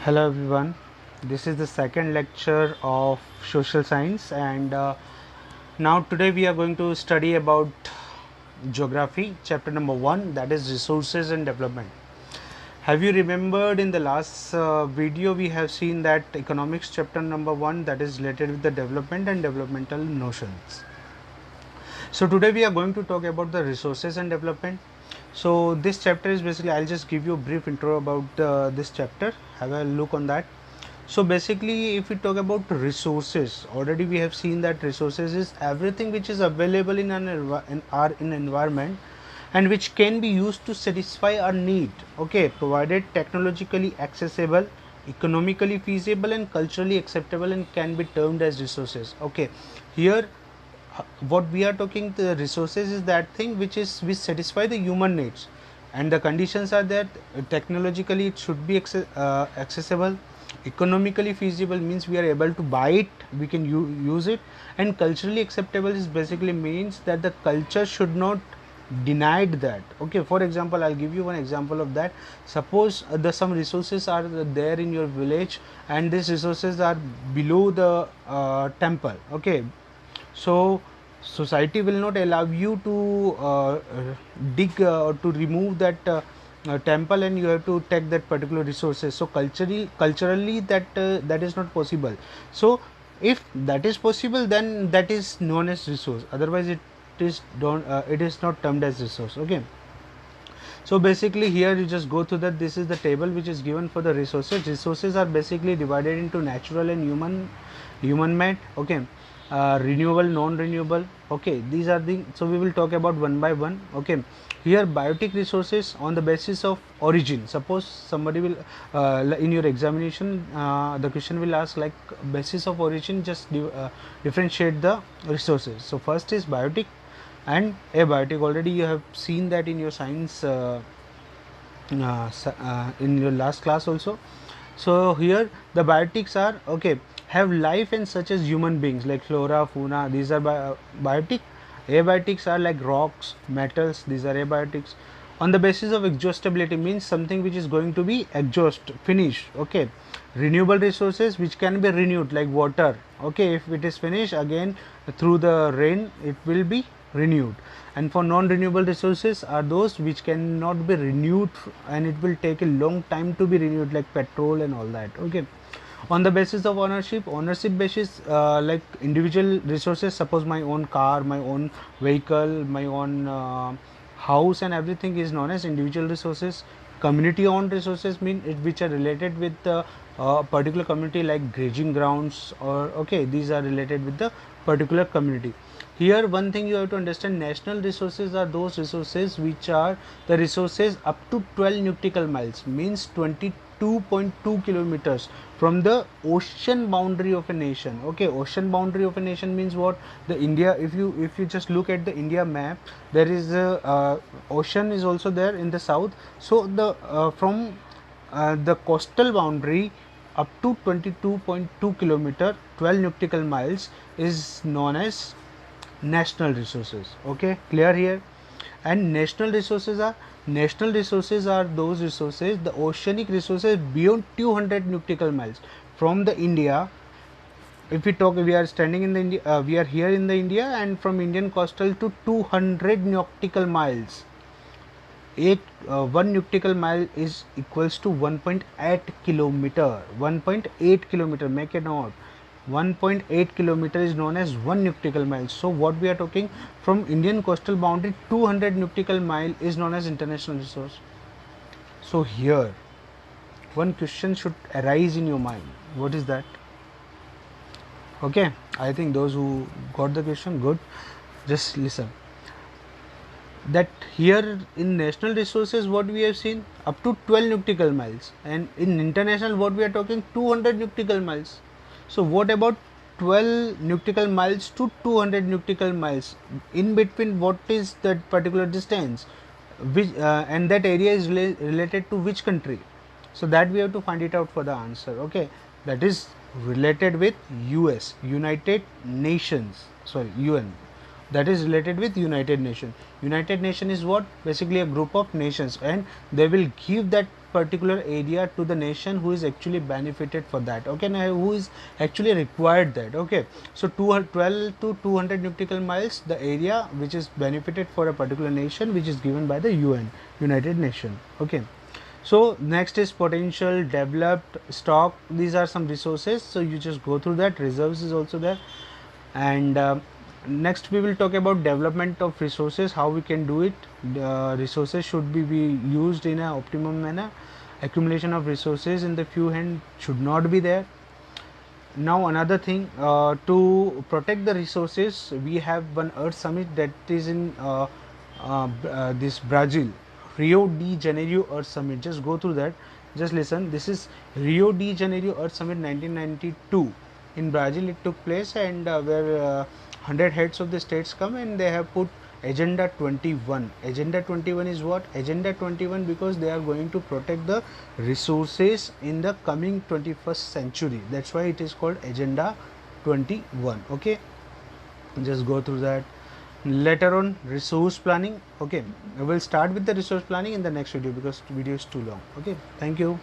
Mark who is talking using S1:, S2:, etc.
S1: Hello everyone, this is the second lecture of social science and now today we are going to study about geography chapter number 1, that is resources and development. Have you remembered in the last video we have seen that economics chapter number 1, that is related with the development and developmental notions. So today we are going to talk about the resources and development. So this chapter is basically, I'll just give you a brief intro about this chapter. Have a look on that. So basically, if we talk about resources, already we have seen that resources is everything which is available in our environment and which can be used to satisfy our need. Okay, provided technologically accessible, economically feasible, and culturally acceptable, and can be termed as resources. Okay, here what we are talking the resources is that thing which satisfy the human needs, and the conditions are that technologically it should be accessible, economically feasible means we are able to buy it, we can use it, and culturally acceptable is basically means that the culture should not denied that. Okay, for example, I'll give you one example of that. Suppose the some resources are there in your village and these resources are below the temple. Okay, so society will not allow you to dig or to remove that temple, and you have to take that particular resources. So culturally that is not possible. So if that is possible, then that is known as resource, otherwise it is not termed as resource. Okay, so basically here you just go through that. This is the table which is given for the resources. Resources are basically divided into natural and human made. Okay, renewable, non-renewable. Okay, these are the, so we will talk about one by one. Okay, here biotic resources on the basis of origin. Suppose somebody will in your examination the question will ask like basis of origin, just differentiate the resources. So first is biotic and abiotic. Already you have seen that in your science in your last class also. So here the biotics are okay, have life and such as human beings like flora, fauna, these are biotic. Abiotics are like rocks, metals, these are abiotics. On the basis of exhaustibility means something which is going to be exhaust, finish. Okay, renewable resources which can be renewed like water. Okay, if it is finished, again through the rain it will be renewed. And for non-renewable resources are those which cannot be renewed and it will take a long time to be renewed, like petrol and all that. Okay, on the basis of ownership basis, like individual resources, suppose my own car, my own vehicle, my own house and everything is known as individual resources. Community owned resources mean it which are related with the particular community, like grazing grounds, or okay, these are related with the particular community. Here one thing you have to understand, national resources are those resources which are the resources up to 12 nautical miles, means 22.2 kilometers from the ocean boundary of a nation. Okay, ocean boundary of a nation means what? The India, if you just look at the India map, there is a ocean is also there in the south. So the from the coastal boundary up to 22.2 kilometer, 12 nautical miles is known as national resources. Okay, clear here? And national resources are those resources, the oceanic resources beyond 200 nautical miles from the India. If we talk, we are standing in the India, we are here in the India, and from Indian coastal to 200 nautical miles. 1 nautical mile is equals to 1.8 kilometer. 1.8 kilometer, make a note. 1.8 kilometer is known as 1 nautical mile. So what we are talking, from Indian coastal boundary 200 nautical mile is known as international resource. So here one question should arise in your mind, what is that? Okay, I think those who got the question, good, just listen. That here in national resources what we have seen up to 12 nautical miles, and in international what we are talking 200 nautical miles. So what about 12 nautical miles to 200 nautical miles? In between, what is that particular distance? Which and that area is related to which country? So that we have to find it out for the answer. Okay, that is related with US, United Nations. Sorry, UN. That is related with United Nations. United Nation is what? Basically a group of nations, and they will give that particular area to the nation who is actually benefited for that. Okay, now who is actually required that. Okay, so 12 to 200 nautical miles, the area which is benefited for a particular nation, which is given by the UN, United Nations. Okay, so next is potential developed stock. These are some resources, so you just go through that. Reserves is also there. And next we will talk about development of resources, how we can do it. Resources should be used in an optimum manner. Accumulation of resources in the few hands should not be there. Now another thing, to protect the resources, we have one Earth Summit that is in this Brazil, Rio de Janeiro Earth Summit. Just go through that. Just listen. This is Rio de Janeiro Earth Summit 1992 in Brazil. It took place, and where 100 heads of the states come, and they have put Agenda 21. Agenda 21 is what? Agenda 21 because they are going to protect the resources in the coming 21st century. That's why it is called Agenda 21. Okay, just go through that. Later on, resource planning. Okay, I will start with the resource planning in the next video because video is too long. Okay, thank you.